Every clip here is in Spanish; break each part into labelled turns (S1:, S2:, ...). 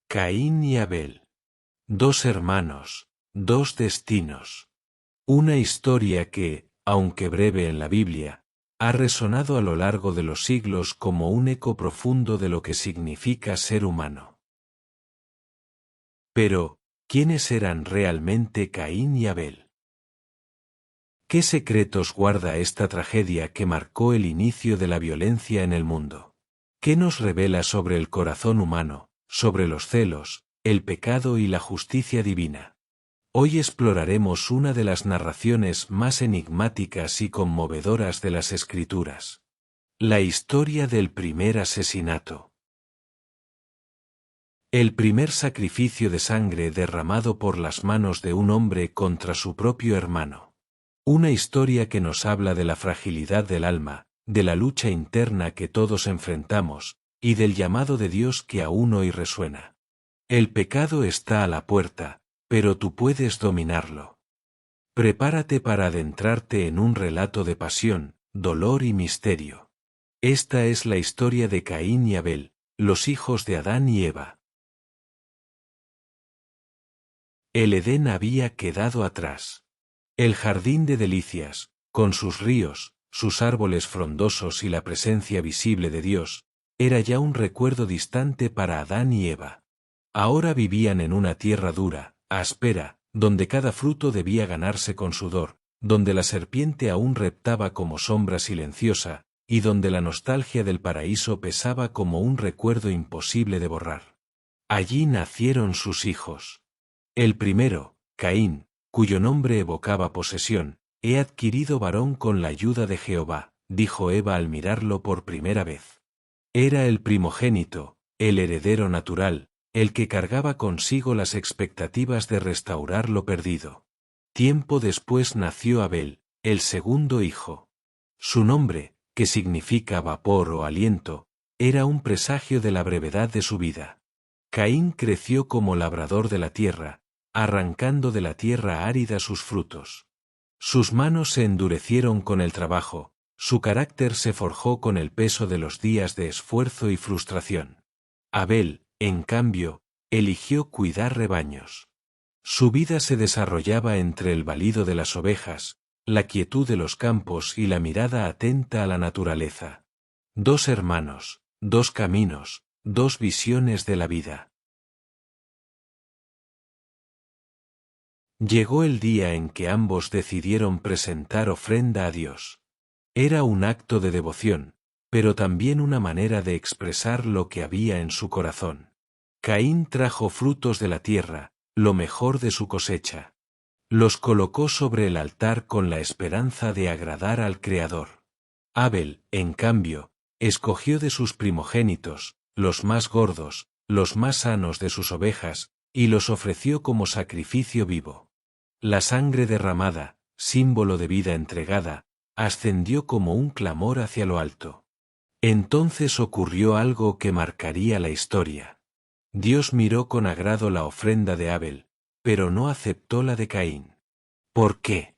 S1: Caín y Abel. Dos hermanos, dos destinos. Una historia que, aunque breve en la Biblia, ha resonado a lo largo de los siglos como un eco profundo de lo que significa ser humano. Pero, ¿quiénes eran realmente Caín y Abel? ¿Qué secretos guarda esta tragedia que marcó el inicio de la violencia en el mundo? ¿Qué nos revela sobre el corazón humano, sobre los celos, el pecado y la justicia divina? Hoy exploraremos una de las narraciones más enigmáticas y conmovedoras de las Escrituras. La historia del primer asesinato. El primer sacrificio de sangre derramado por las manos de un hombre contra su propio hermano. Una historia que nos habla de la fragilidad del alma, de la lucha interna que todos enfrentamos, y del llamado de Dios que aún hoy resuena. El pecado está a la puerta, pero tú puedes dominarlo. Prepárate para adentrarte en un relato de pasión, dolor y misterio. Esta es la historia de Caín y Abel, los hijos de Adán y Eva. El Edén había quedado atrás. El jardín de delicias, con sus ríos, sus árboles frondosos y la presencia visible de Dios, era ya un recuerdo distante para Adán y Eva. Ahora vivían en una tierra dura, áspera, donde cada fruto debía ganarse con sudor, donde la serpiente aún reptaba como sombra silenciosa, y donde la nostalgia del paraíso pesaba como un recuerdo imposible de borrar. Allí nacieron sus hijos. El primero, Caín, cuyo nombre evocaba posesión, he adquirido varón con la ayuda de Jehová, dijo Eva al mirarlo por primera vez. Era el primogénito, el heredero natural, el que cargaba consigo las expectativas de restaurar lo perdido. Tiempo después nació Abel, el segundo hijo. Su nombre, que significa vapor o aliento, era un presagio de la brevedad de su vida. Caín creció como labrador de la tierra, arrancando de la tierra árida sus frutos. Sus manos se endurecieron con el trabajo, su carácter se forjó con el peso de los días de esfuerzo y frustración. Abel, en cambio, eligió cuidar rebaños. Su vida se desarrollaba entre el balido de las ovejas, la quietud de los campos y la mirada atenta a la naturaleza. Dos hermanos, dos caminos, dos visiones de la vida. Llegó el día en que ambos decidieron presentar ofrenda a Dios. Era un acto de devoción, pero también una manera de expresar lo que había en su corazón. Caín trajo frutos de la tierra, lo mejor de su cosecha. Los colocó sobre el altar con la esperanza de agradar al Creador. Abel, en cambio, escogió de sus primogénitos, los más gordos, los más sanos de sus ovejas, y los ofreció como sacrificio vivo. La sangre derramada, símbolo de vida entregada, ascendió como un clamor hacia lo alto. Entonces ocurrió algo que marcaría la historia. Dios miró con agrado la ofrenda de Abel, pero no aceptó la de Caín. ¿Por qué?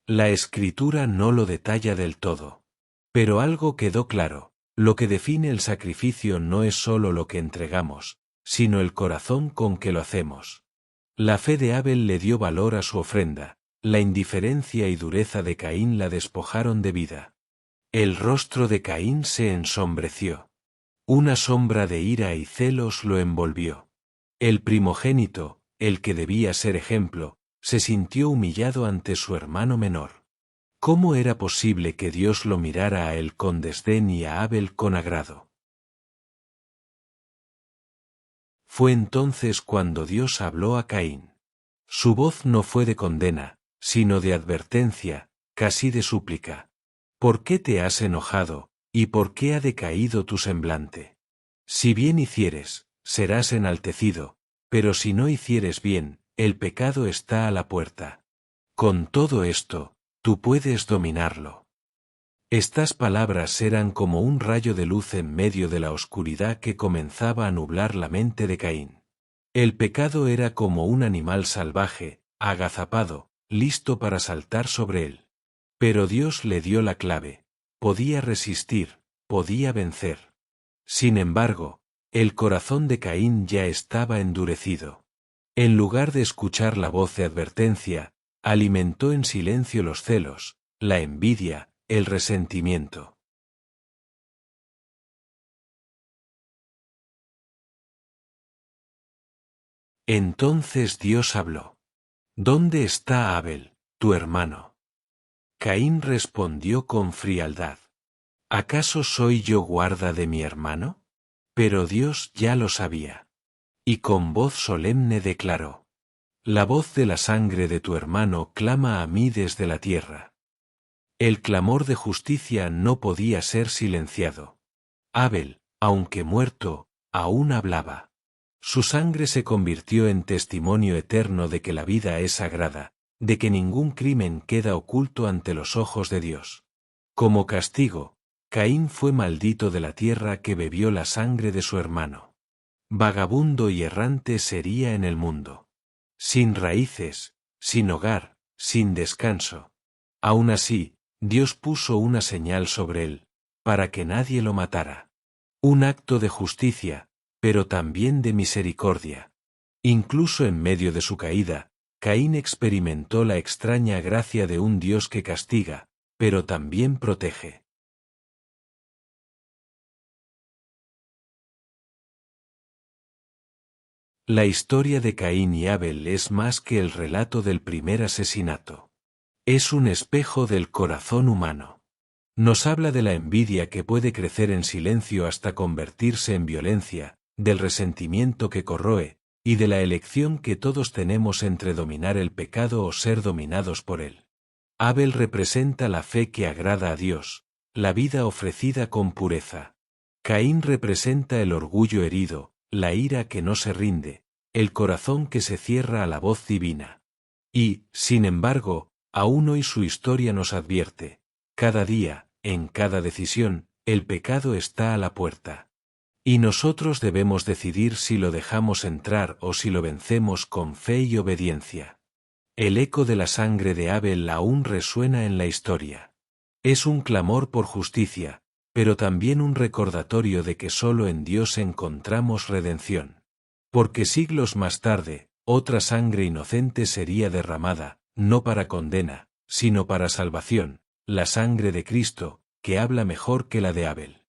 S1: La Escritura no lo detalla del todo. Pero algo quedó claro, lo que define el sacrificio no es solo lo que entregamos, sino el corazón con que lo hacemos. La fe de Abel le dio valor a su ofrenda, la indiferencia y dureza de Caín la despojaron de vida. El rostro de Caín se ensombreció. Una sombra de ira y celos lo envolvió. El primogénito, el que debía ser ejemplo, se sintió humillado ante su hermano menor. ¿Cómo era posible que Dios lo mirara a él con desdén y a Abel con agrado? Fue entonces cuando Dios habló a Caín. Su voz no fue de condena, sino de advertencia, casi de súplica. ¿Por qué te has enojado, y por qué ha decaído tu semblante? Si bien hicieres, serás enaltecido, pero si no hicieres bien, el pecado está a la puerta. Con todo esto, tú puedes dominarlo. Estas palabras eran como un rayo de luz en medio de la oscuridad que comenzaba a nublar la mente de Caín. El pecado era como un animal salvaje, agazapado, listo para saltar sobre él. Pero Dios le dio la clave. Podía resistir, podía vencer. Sin embargo, El corazón de Caín ya estaba endurecido. En lugar de escuchar la voz de advertencia, alimentó en silencio los celos, la envidia, el resentimiento. Entonces Dios habló. ¿Dónde está Abel, tu hermano? Caín respondió con frialdad. ¿Acaso soy yo guarda de mi hermano? Pero Dios ya lo sabía. Y con voz solemne declaró. La voz de la sangre de tu hermano clama a mí desde la tierra. El clamor de justicia no podía ser silenciado. Abel, aunque muerto, aún hablaba. Su sangre se convirtió en testimonio eterno de que la vida es sagrada, de que ningún crimen queda oculto ante los ojos de Dios. Como castigo, Caín fue maldito de la tierra que bebió la sangre de su hermano. Vagabundo y errante sería en el mundo. Sin raíces, sin hogar, sin descanso. Aún así, Dios puso una señal sobre él, para que nadie lo matara. Un acto de justicia, pero también de misericordia. Incluso en medio de su caída, Caín experimentó la extraña gracia de un Dios que castiga, pero también protege. La historia de Caín y Abel es más que el relato del primer asesinato. Es un espejo del corazón humano. Nos habla de la envidia que puede crecer en silencio hasta convertirse en violencia, del resentimiento que corroe, y de la elección que todos tenemos entre dominar el pecado o ser dominados por él. Abel representa la fe que agrada a Dios, la vida ofrecida con pureza. Caín representa el orgullo herido, la ira que no se rinde, el corazón que se cierra a la voz divina. Y, sin embargo, aún hoy su historia nos advierte. Cada día, en cada decisión, el pecado está a la puerta. Y nosotros debemos decidir si lo dejamos entrar o si lo vencemos con fe y obediencia. El eco de la sangre de Abel aún resuena en la historia. Es un clamor por justicia, pero también un recordatorio de que solo en Dios encontramos redención. Porque siglos más tarde, otra sangre inocente sería derramada, no para condena, sino para salvación, la sangre de Cristo, que habla mejor que la de Abel.